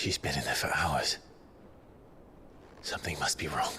She's been in there for hours. Something must be wrong.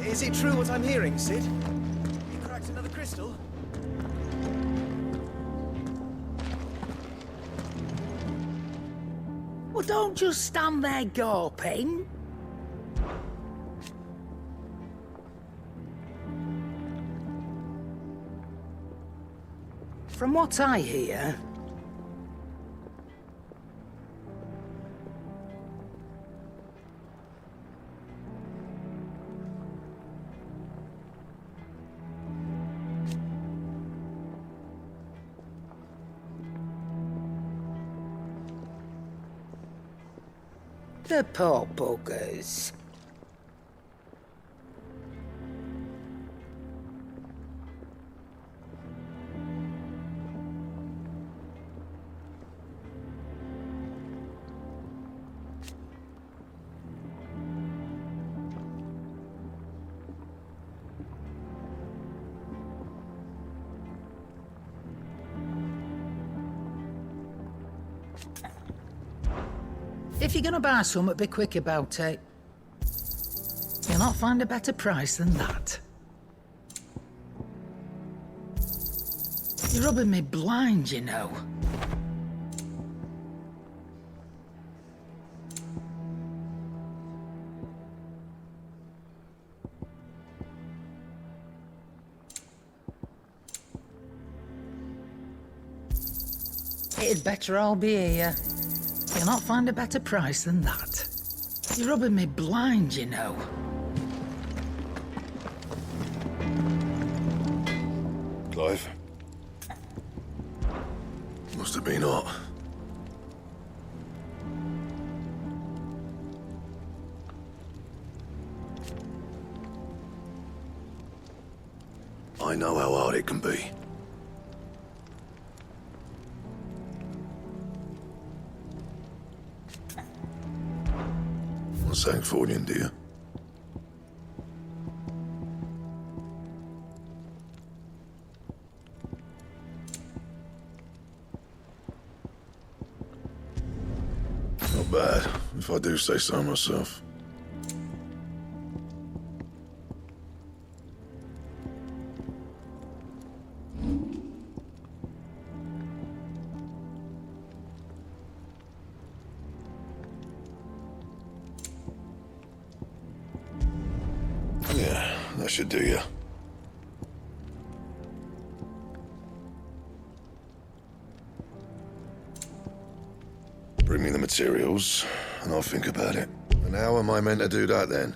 Is it true what I'm hearing, Sid? You cracked another crystal? Well, don't just stand there gawping. From what I hear, the poor buggers. If you're gonna buy something, be quick about it. You'll not find a better price than that. You're rubbing me blind, you know. It'd better all be here. You'll not find a better price than that. You're rubbing me blind, you know. Clive? Must have been hot. I know how hard it can be. Sancfordian, dear. Not bad, if I do say so myself. that should do you. Bring me the materials, and I'll think about it. And how am I meant to do that, then?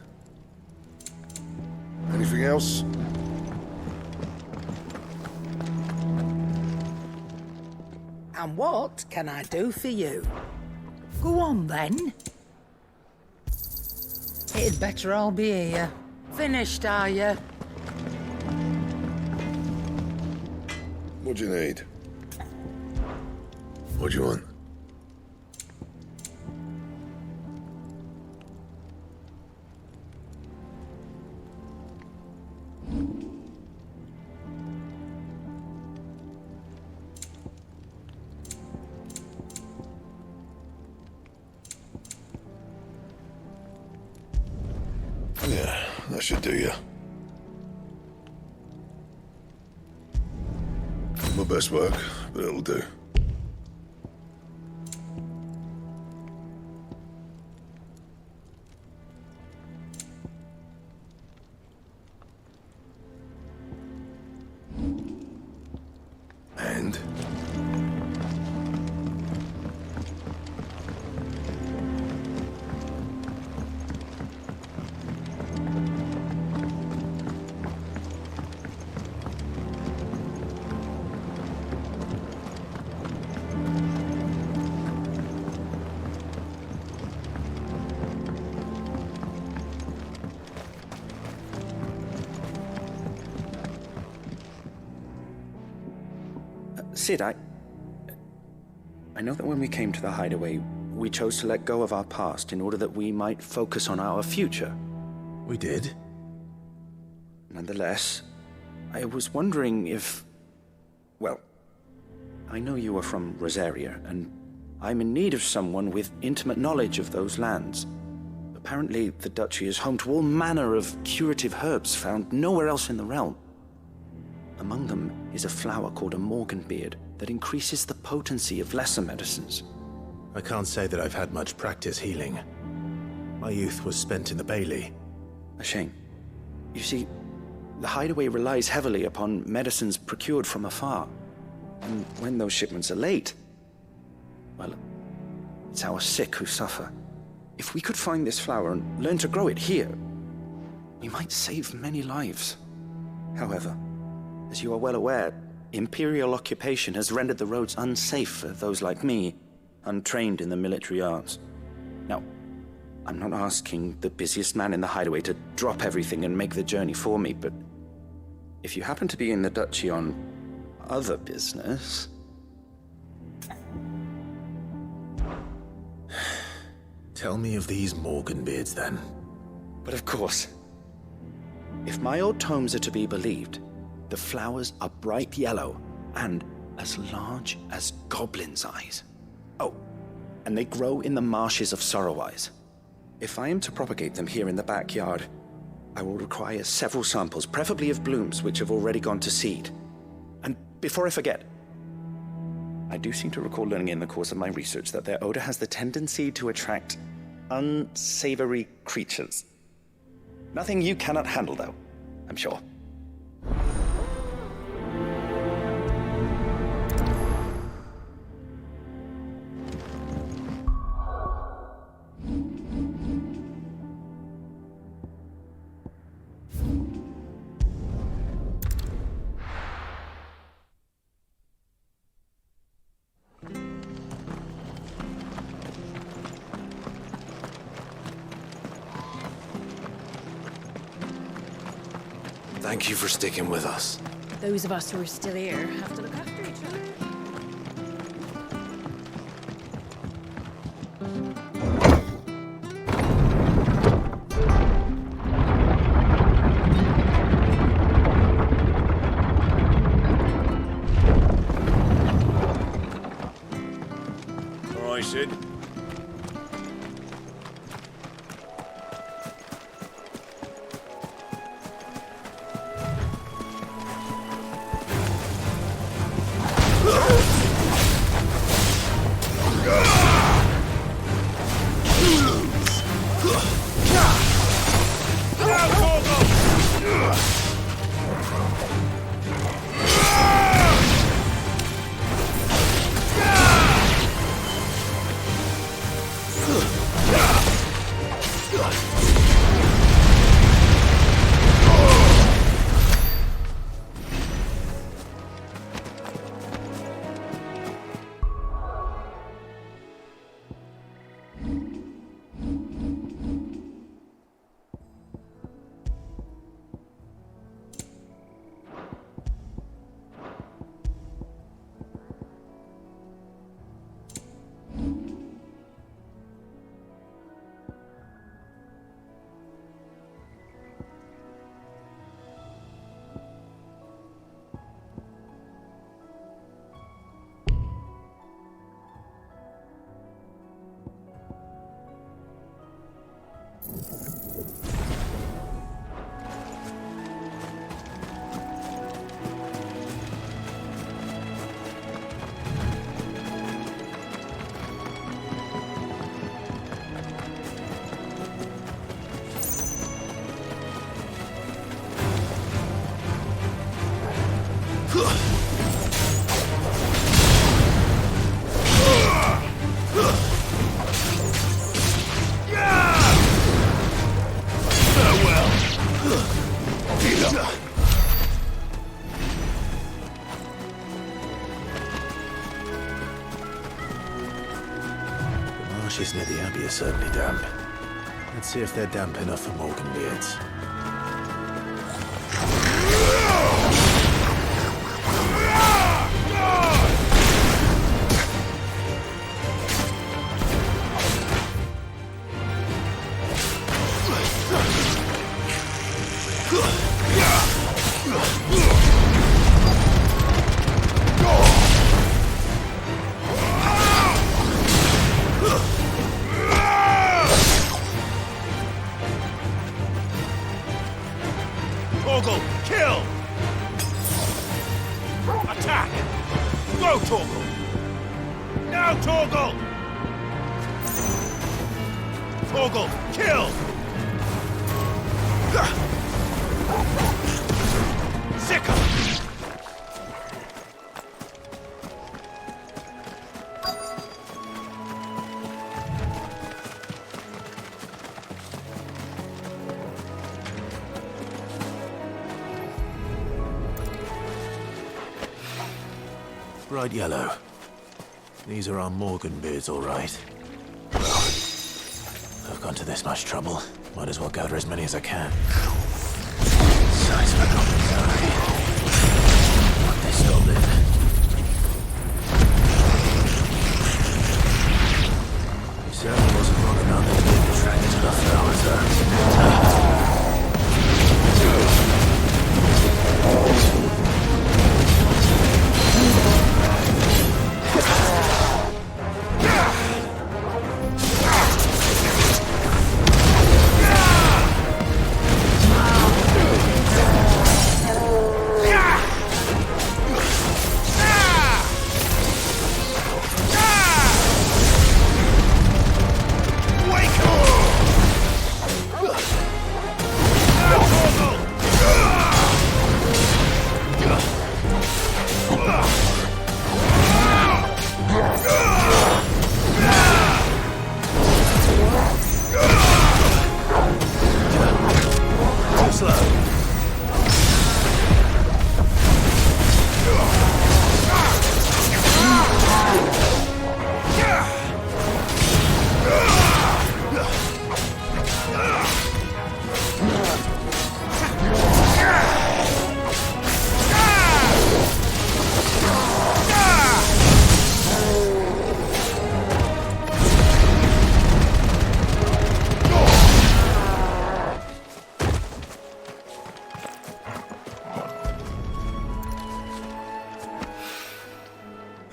Anything else? And what can I do for you? Go on, then. It'd better all be here. Finished, are you? What do you need? What do you want? Yeah, that should do you. My best work, but it'll do. And? Sid, I know that when we came to the hideaway, we chose to let go of our past in order that we might focus on our future. We did? Nonetheless, I was wondering if... Well, I know you are from Rosaria, and I'm in need of someone with intimate knowledge of those lands. Apparently, the Duchy is home to all manner of curative herbs found nowhere else in the realm. Among them is a flower called a morganbeard that increases the potency of lesser medicines. I can't say that I've had much practice healing. My youth was spent in the Bailey. A shame. You see, the hideaway relies heavily upon medicines procured from afar. And when those shipments are late, well, it's our sick who suffer. If we could find this flower and learn to grow it here, we might save many lives. However, as you are well aware, Imperial occupation has rendered the roads unsafe for those like me, untrained in the military arts. Now, I'm not asking the busiest man in the hideaway to drop everything and make the journey for me, but if you happen to be in the Duchy on other business... Tell me of these morganbeards, then. But of course, if my old tomes are to be believed, the flowers are bright yellow and as large as goblins' eyes. Oh, and they grow in the marshes of Sorrowwise. If I am to propagate them here in the backyard, I will require several samples, preferably of blooms which have already gone to seed. And before I forget, I do seem to recall learning in the course of my research that their odor has the tendency to attract unsavory creatures. Nothing you cannot handle, though, I'm sure. Thank you for sticking with us. Those of us who are still here have to look after each other. All right, Sid. bushes near the Abbey are certainly damp. Let's see if they're damp enough for Morgan beards. Torgal, kill! Attack! Go, Torgal! Now, Torgal! Torgal, kill! Zika! Bright yellow. These are our Morgan beards, all right. Well, I've gone to this much trouble. Might as well gather as many as I can. Size of a goblin's eye. Not this goblin. He certainly wasn't long enough to be attracted to the flowers,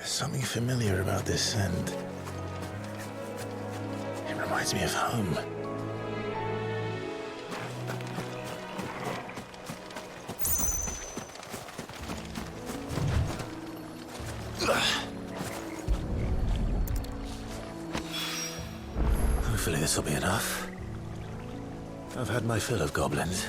something familiar about this scent. It reminds me of home. Hopefully this will be enough. I've had my fill of goblins.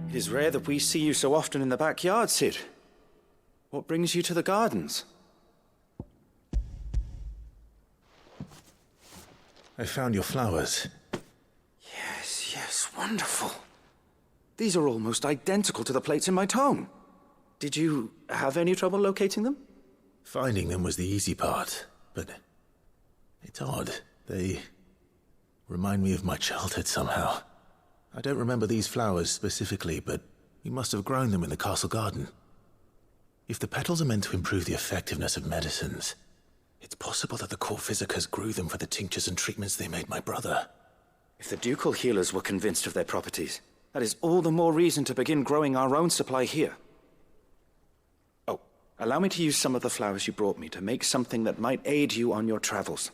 It is rare that we see you so often in the backyard, Sid. What brings you to the gardens? I found your flowers. Yes, wonderful. These are almost identical to the plates in my tome. Did you have any trouble locating them? Finding them was the easy part, but it's odd. They remind me of my childhood somehow. I don't remember these flowers specifically, but we must have grown them in the castle garden. If the petals are meant to improve the effectiveness of medicines, it's possible that the core physicers grew them for the tinctures and treatments they made my brother. If the ducal healers were convinced of their properties, that is all the more reason to begin growing our own supply here. Oh, allow me to use some of the flowers you brought me to make something that might aid you on your travels.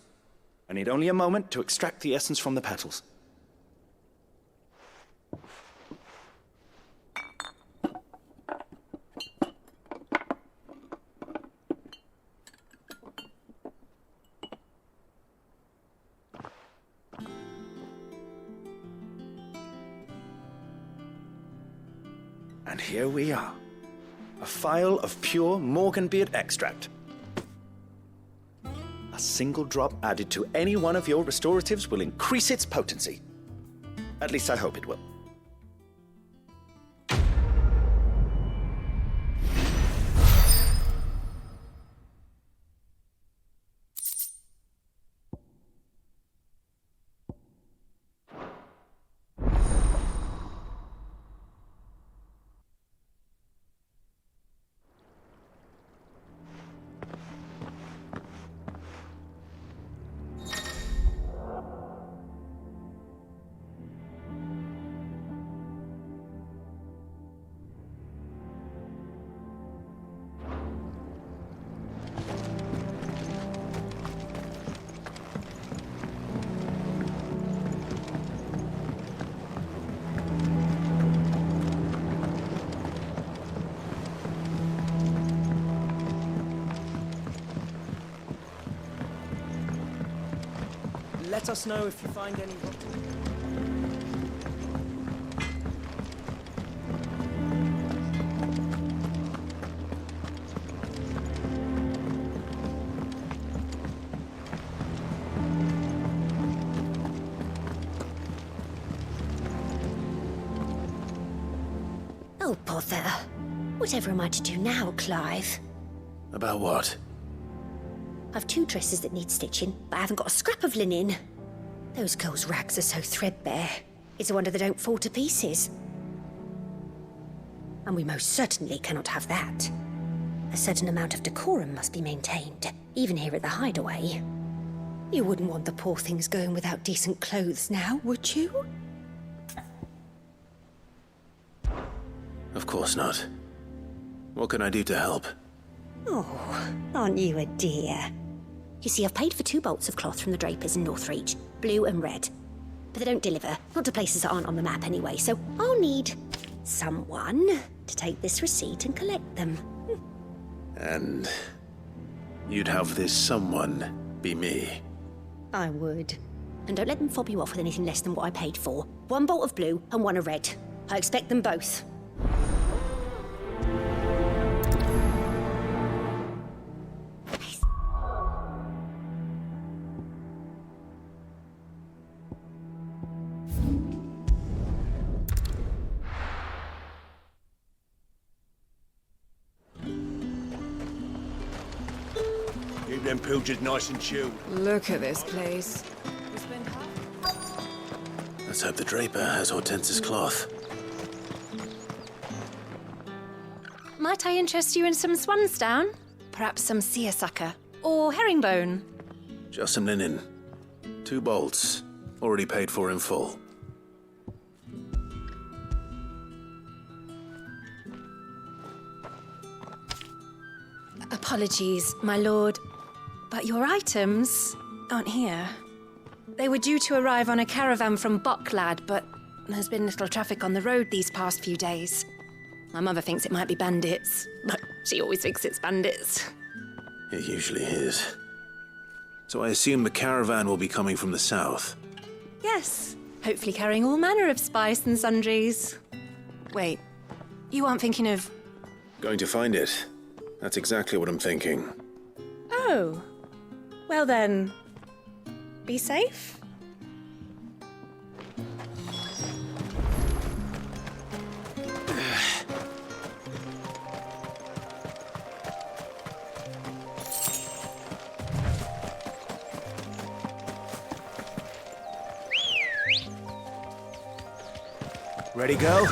I need only a moment to extract the essence from the petals. And here we are. A phial of pure Morganbeard extract. A single drop added to any one of your restoratives will increase its potency. At least I hope it will. Let us know if you find any... Oh, bother. Whatever am I to do now, Clive? About what? I've 2 dresses that need stitching, but I haven't got a scrap of linen. Those girls' rags are so threadbare. It's a wonder they don't fall to pieces. And we most certainly cannot have that. A certain amount of decorum must be maintained, even here at the hideaway. You wouldn't want the poor things going without decent clothes now, would you? Of course not. What can I do to help? Oh, aren't you a dear? You see, I've paid for 2 bolts of cloth from the drapers in Northreach, blue and red. But they don't deliver, not to places that aren't on the map anyway, so I'll need someone to take this receipt and collect them. And you'd have this someone be me. I would. And don't let them fob you off with anything less than what I paid for. 1 bolt of blue and 1 of red. I expect them both. Keep them pilgers nice and chilled. Look at this place. Let's hope the draper has Hortense's cloth. Might I interest you in some swansdown? Perhaps some seersucker? Or herringbone? Just some linen. 2 bolts. Already paid for in full. Apologies, my lord, but your items aren't here. They were due to arrive on a caravan from Bocklad, but there's been little traffic on the road these past few days. My mother thinks it might be bandits, but she always thinks it's bandits. It usually is. So I assume the caravan will be coming from the south. Yes, hopefully carrying all manner of spice and sundries. Wait, you aren't thinking of... Going to find it. That's exactly what I'm thinking. Oh, well then, be safe. Ready, go?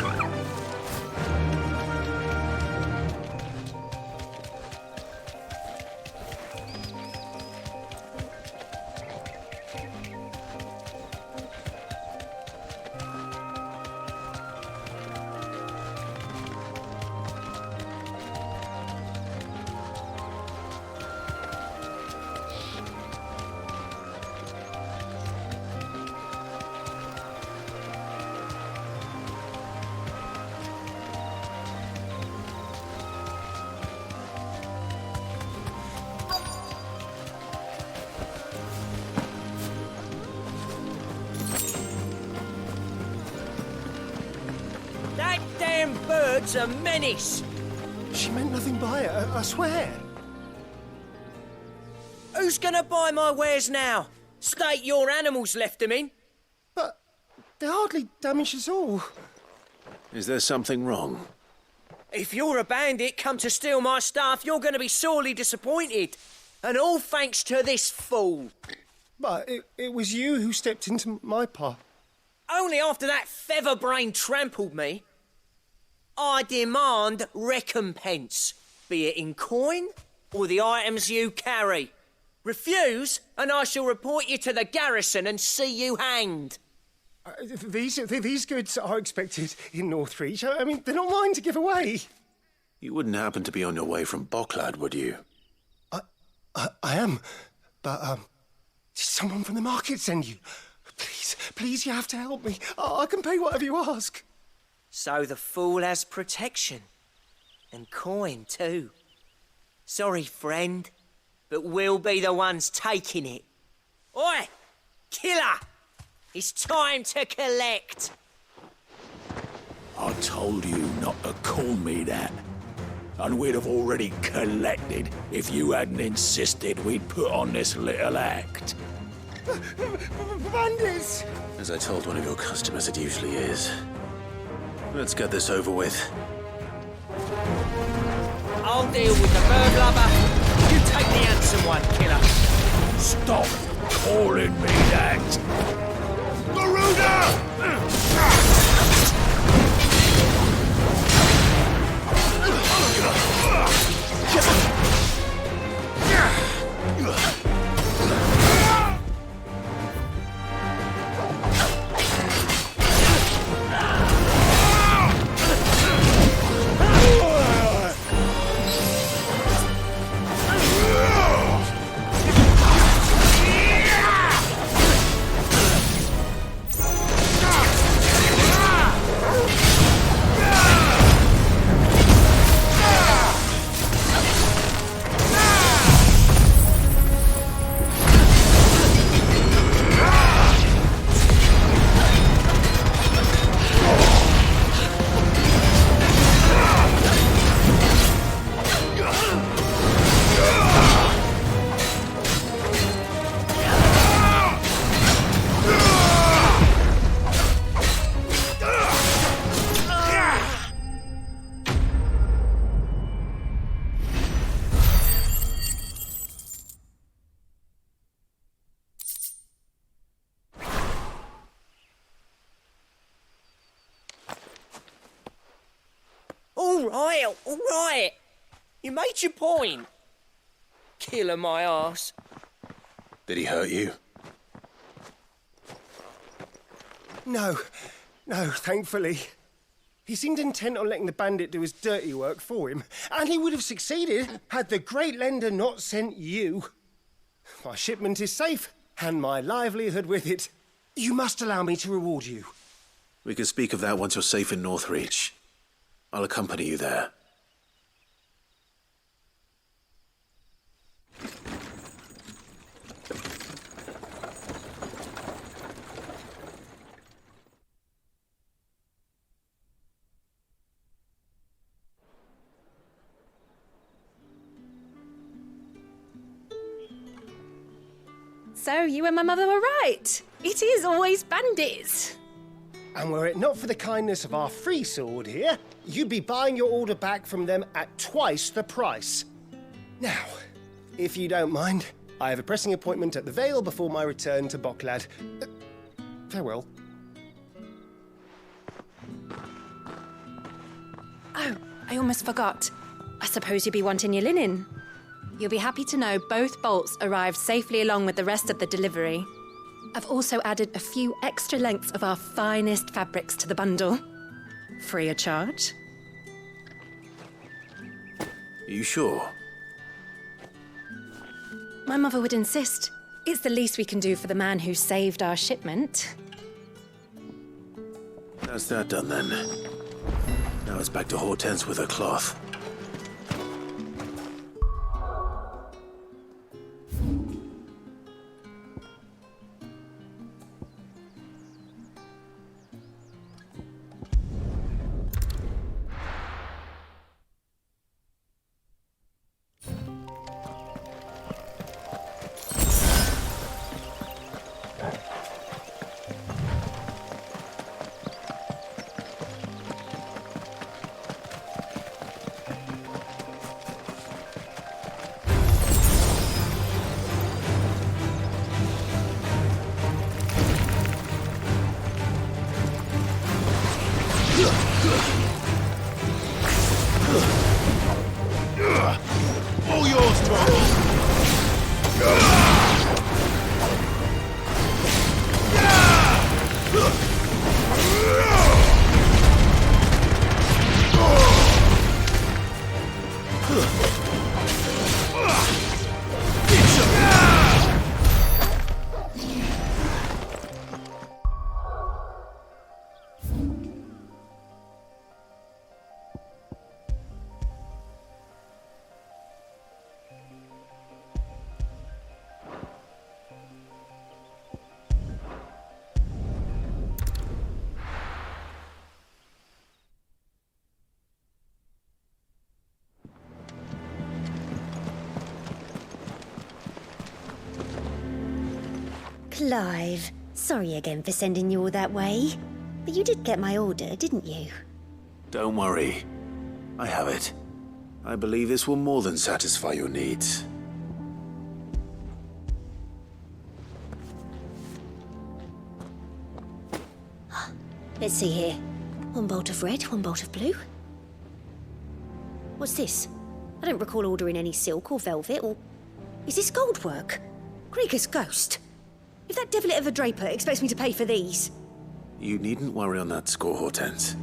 Them birds are menace. She meant nothing by it, I swear. Who's gonna buy my wares now? State your animals left them in. But they hardly damaged us all. Is there something wrong? If you're a bandit come to steal my stuff, you're gonna be sorely disappointed. And all thanks to this fool. But it was you who stepped into my path. Only after that feather-brain trampled me. I demand recompense, be it in coin or the items you carry. Refuse, and I shall report you to the garrison and see you hanged. These goods are expected in Northreach. I mean, they're not mine to give away. You wouldn't happen to be on your way from Bocklad, would you? I am, but did someone from the market send you? Please, you have to help me. I can pay whatever you ask. So the fool has protection. And coin, too. Sorry, friend, but we'll be the ones taking it. Oi! Killer! It's time to collect. I told you not to call me that. And we'd have already collected if you hadn't insisted we'd put on this little act. Bandits! As I told one of your customers, it usually is. Let's get this over with. I'll deal with the bird lover. You take the handsome one, killer. Stop calling me that! Garuda! All right. You made your point. Killer my ass. Did he hurt you? No, thankfully. He seemed intent on letting the bandit do his dirty work for him, and he would have succeeded had the great lender not sent you. My shipment is safe, and my livelihood with it. You must allow me to reward you. We can speak of that once you're safe in Northreach. I'll accompany you there. So you and my mother were right. It is always bandits. And were it not for the kindness of our free sword here, you'd be buying your order back from them at twice the price. Now, if you don't mind, I have a pressing appointment at the Vale before my return to Bocklad. Farewell. Oh, I almost forgot. I suppose you'll be wanting your linen. You'll be happy to know both bolts arrived safely along with the rest of the delivery. I've also added a few extra lengths of our finest fabrics to the bundle. Free of charge. Are you sure? My mother would insist. It's the least we can do for the man who saved our shipment. That's that done then. Now it's back to Hortense with her cloth. All yours, Tom! Clive, sorry again for sending you all that way. But you did get my order, didn't you? Don't worry. I have it. I believe this will more than satisfy your needs. Let's see here. One bolt of red, one bolt of blue. What's this? I don't recall ordering any silk or velvet or... Is this gold work? Krieger's ghost. If that devilet of a draper expects me to pay for these... You needn't worry on that score, Hortense.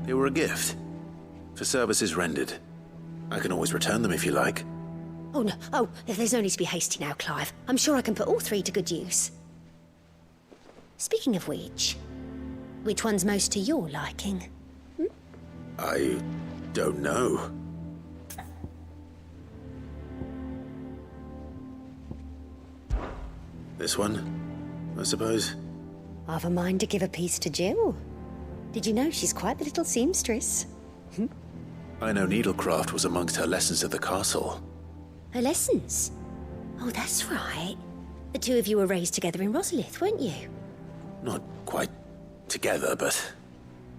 They were a gift. For services rendered. I can always return them if you like. Oh, no. Oh, there's no need to be hasty now, Clive. I'm sure I can put all three to good use. Speaking of which one's most to your liking? I don't know. This one, I suppose. I've a mind to give a piece to Jill. Did you know she's quite the little seamstress? I know needlecraft was amongst her lessons at the castle. Her lessons? Oh, that's right. The two of you were raised together in Rosalith, weren't you? Not quite together, but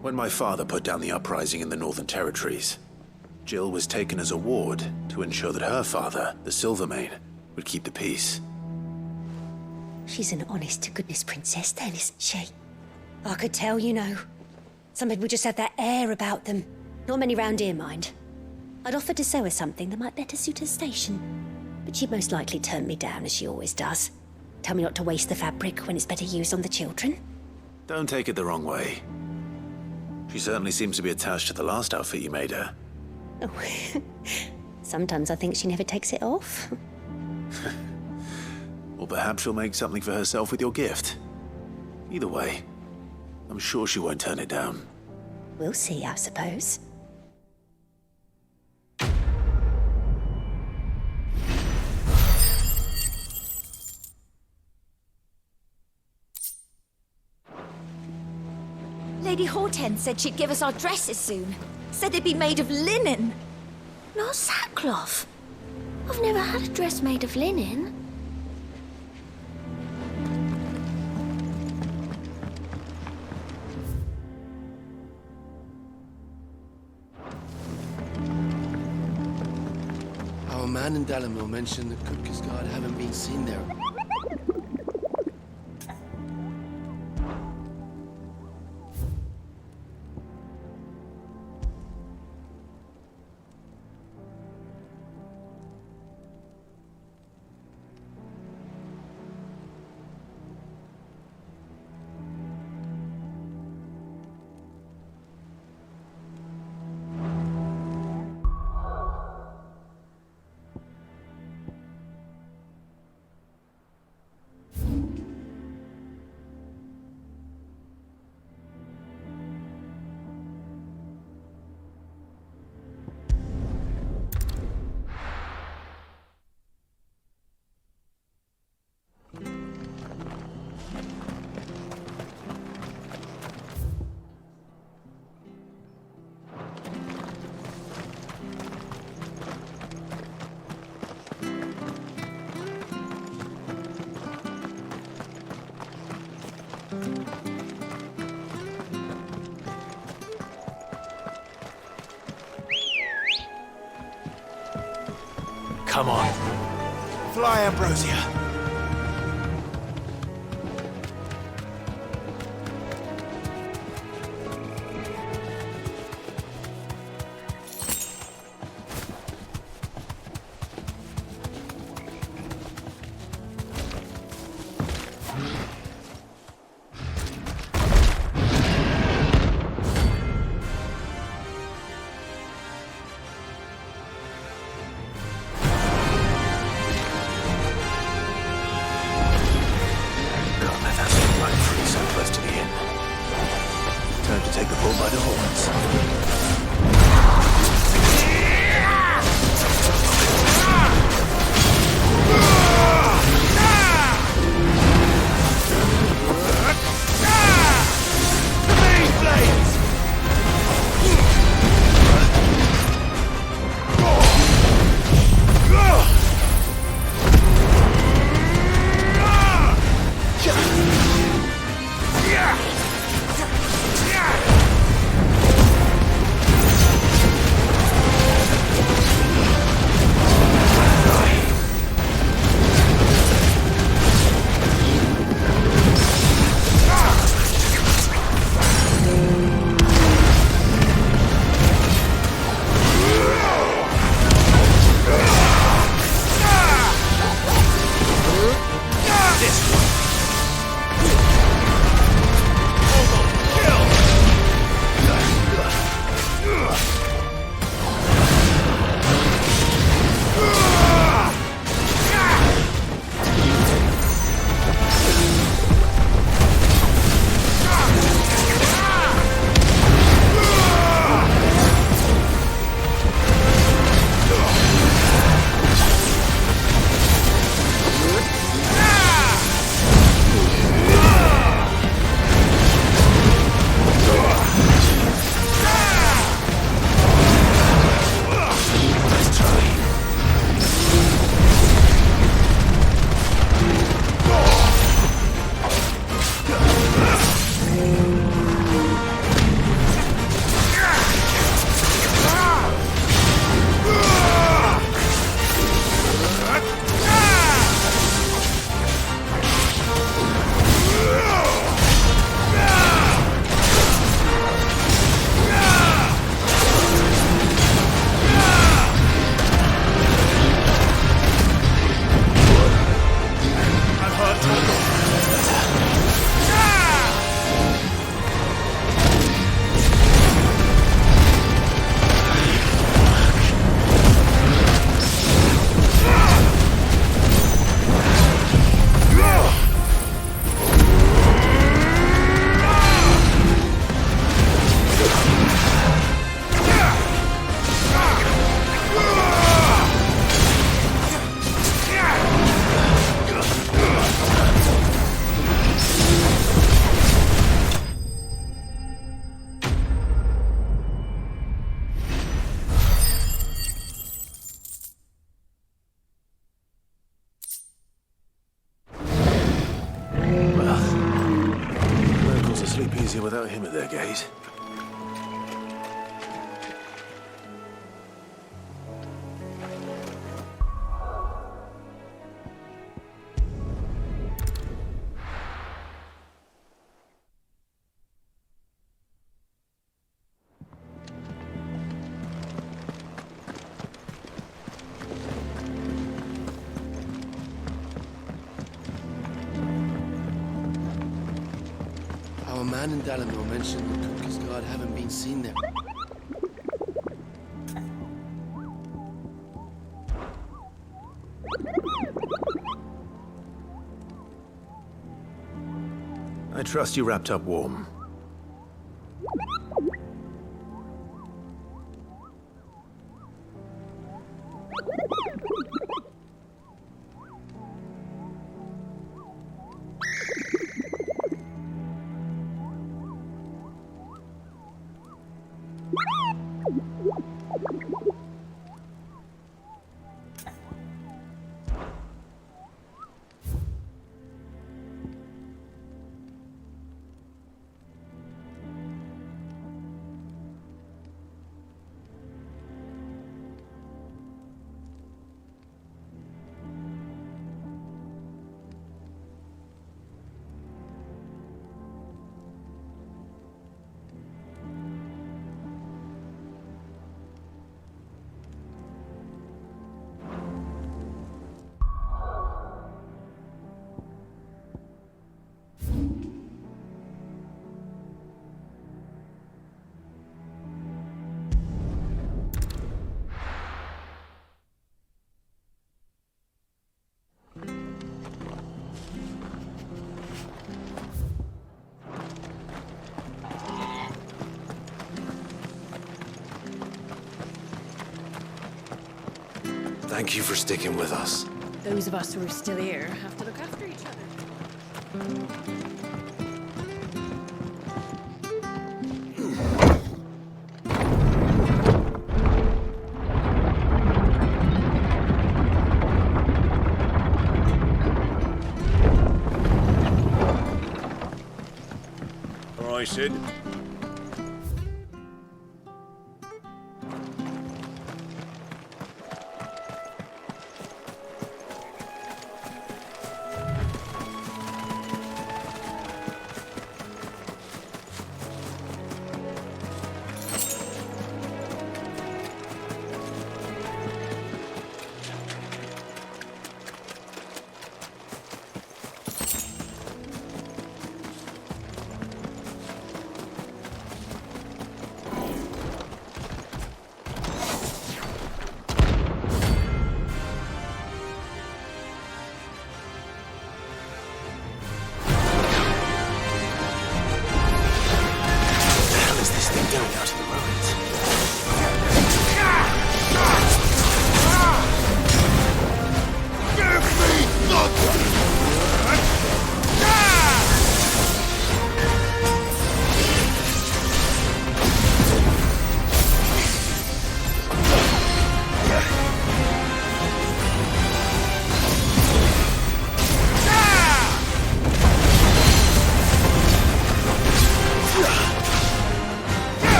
when my father put down the uprising in the Northern Territories, Jill was taken as a ward to ensure that her father, the Silvermane, would keep the peace. She's an honest-to-goodness princess then, isn't she? I could tell, you know. Some people just have that air about them. Not many round here, mind. I'd offered to sew her something that might better suit her station. But she'd most likely turn me down, as she always does. Tell me not to waste the fabric when it's better used on the children. Don't take it the wrong way. She certainly seems to be attached to the last outfit you made her. Oh, sometimes I think she never takes it off. Or perhaps she'll make something for herself with your gift. Either way, I'm sure she won't turn it down. We'll see, I suppose. Lady Hortense said she'd give us our dresses soon. Said they'd be made of linen. Not sackcloth. I've never had a dress made of linen. Our man in Dalamil mentioned that Cook's Guard haven't been seen there. Come on. Fly, Ambrosia. take the bull by the horns. Easier without him at their gate. Our man in Dallimore mentioned the Cookie's Guard haven't been seen there. I trust you wrapped up warm. Thank you for sticking with us. Those of us who are still here have to look after each other. All right, Sid.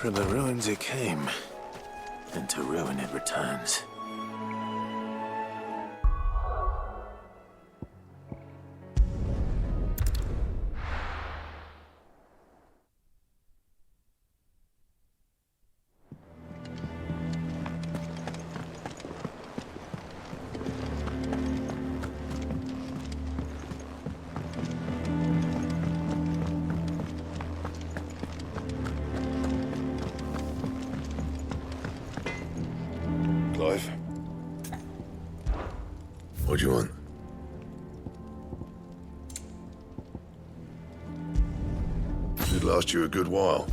From the ruins it came, and to ruin it returns. Clive? What do you want? Should last you a good while.